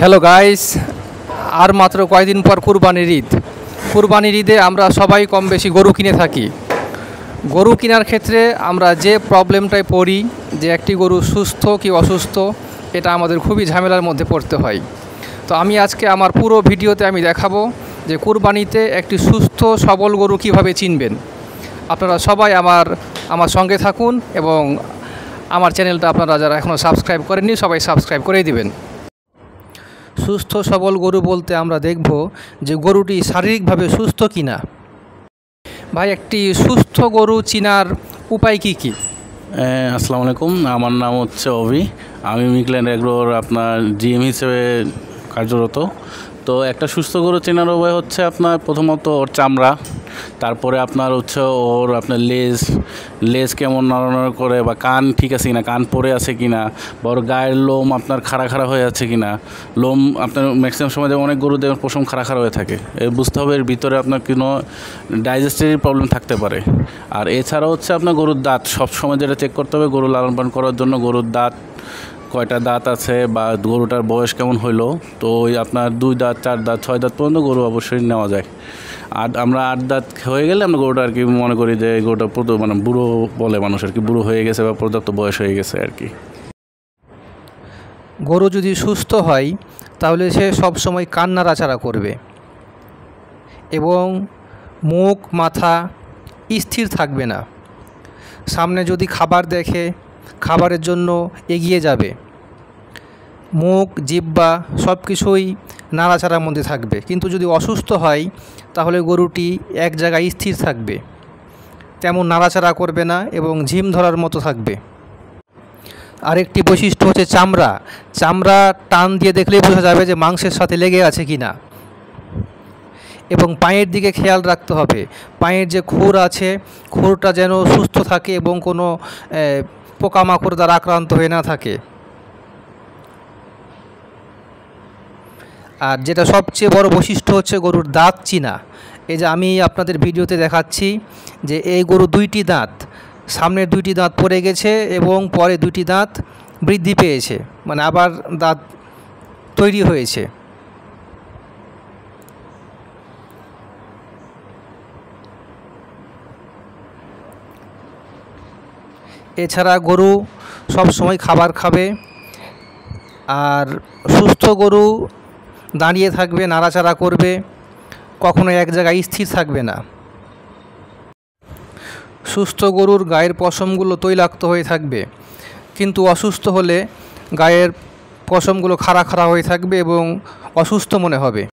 Hello guys, আর মাত্র কয়েকদিন পর কুরবানির ঈদ। কুরবানির ঈদে আমরা সবাই কম বেশি গরু কিনে থাকি। গরু কেনার ক্ষেত্রে আমরা যে প্রবলেমটায় পড়ি যে একটি গরু সুস্থ কি অসুস্থ, এটা আমাদের খুবই ঝামেলার মধ্যে পড়তে হয়। তো আমি আজকে আমার পুরো ভিডিওতে আমি দেখাবো যে কুরবানিতে একটি সুস্থ সবল গরু কিভাবে চিনবেন। আপনারা সবাই আমার সঙ্গে থাকুন এবং আমার চ্যানেলটা আপনারা যারা এখনও সাবস্ক্রাইব করেননি সবাই সাবস্ক্রাইব করে দিবেন। সুস্থ সবল গরু বলতে আমরা দেখব যে গরুটি শারীরিকভাবে সুস্থ কিনা। ভাই, একটি সুস্থ গরু চিনার উপায় কি কি? আসসালামু আলাইকুম, আমার নাম হচ্ছে অভি। আমি মিকল্যান্ড এগ্রোর আপনার জিএম হিসেবে কার্যরত। তো একটা সুস্থ গরু চেনার উপায় হচ্ছে আপনার প্রথমত ওর চামড়া, তারপরে আপনার হচ্ছে ওর আপনার লেজ কেমন নড়ানড় করে, বা কান ঠিক আছে কিনা, কান পড়ে আছে কিনা, বা ওর গায়ের লোম আপনার খাড়া খাড়া হয়ে আছে কিনা। লোম আপনার ম্যাক্সিমাম সময় অনেক গরু দেবেন পশম খাড়া খাড়া হয়ে থাকে, বুঝতে হবে এর ভিতরে আপনার কোনো ডাইজেস্টিভ প্রবলেম থাকতে পারে। আর এছাড়া হচ্ছে আপনার গরুর দাঁত সব সময় যেটা চেক করতে হবে গরু লালন পালন করার জন্য, গরুর দাঁত কয়টা দাঁত আছে বা গরুটার বয়স কেমন হইলো। তো ওই আপনার 2 দাঁত 4 দাঁত 6 দাঁত পর্যন্ত গরু অবশ্যই নেওয়া যায়। আর আমরা 8 দাঁত হয়ে গেলে আমরা গরুটা আর কি মনে করি যে গরুটা মানে বুড়ো বলে মানুষ আর কি, বুড়ো হয়ে গেছে বা পর্যাপ্ত বয়স হয়ে গেছে আর কি। গরু যদি সুস্থ হয় তাহলে সে সব সময় কান নাড়াচাড়া করবে এবং মুখ মাথা স্থির থাকবে না। সামনে যদি খাবার দেখে খাবারের জন্য এগিয়ে যাবে, মুখ জিহ্বা সব কিছুই নাড়াচাড়ার মধ্যে থাকবে। কিন্তু যদি অসুস্থ হয় তাহলে গরুটি এক জায়গায় স্থির থাকবে, তেমন নাড়াচাড়া করবে না এবং ঝিম ধরার মতো থাকবে। আরেকটি বৈশিষ্ট্য হচ্ছে চামড়া টান দিয়ে দেখলেই বোঝা যাবে যে মাংসের সাথে লেগে আছে কি না। এবং পায়ের দিকে খেয়াল রাখতে হবে, পায়ের যে খুর আছে খুরটা যেন সুস্থ থাকে এবং কোনো পোকামাকড় দ্বারা আক্রান্ত হয়ে না থাকে। আর যেটা সবচেয়ে বড় বৈশিষ্ট্য হচ্ছে গরুর দাঁত চিনা। এই যে আমি আপনাদের ভিডিওতে দেখাচ্ছি যে এই গরু 2টি দাঁত, সামনের 2টি দাঁত পড়ে গেছে এবং পরে 2টি দাঁত বৃদ্ধি পেয়েছে, মানে আবার দাঁত তৈরি হয়েছে। এছাড়া গরু সব সময় খাবার খাবে, আর সুস্থ গরু দাঁড়িয়ে থাকবে, নাড়াচাড়া করবে, কখনো এক জায়গায় স্থির থাকবে না। সুস্থ গরুর গায়ের পশমগুলো তৈলাক্ত হয়ে থাকবে, কিন্তু অসুস্থ হলে গায়ের পশমগুলো খাড়া খাড়া হয়ে থাকবে এবং অসুস্থ মনে হবে।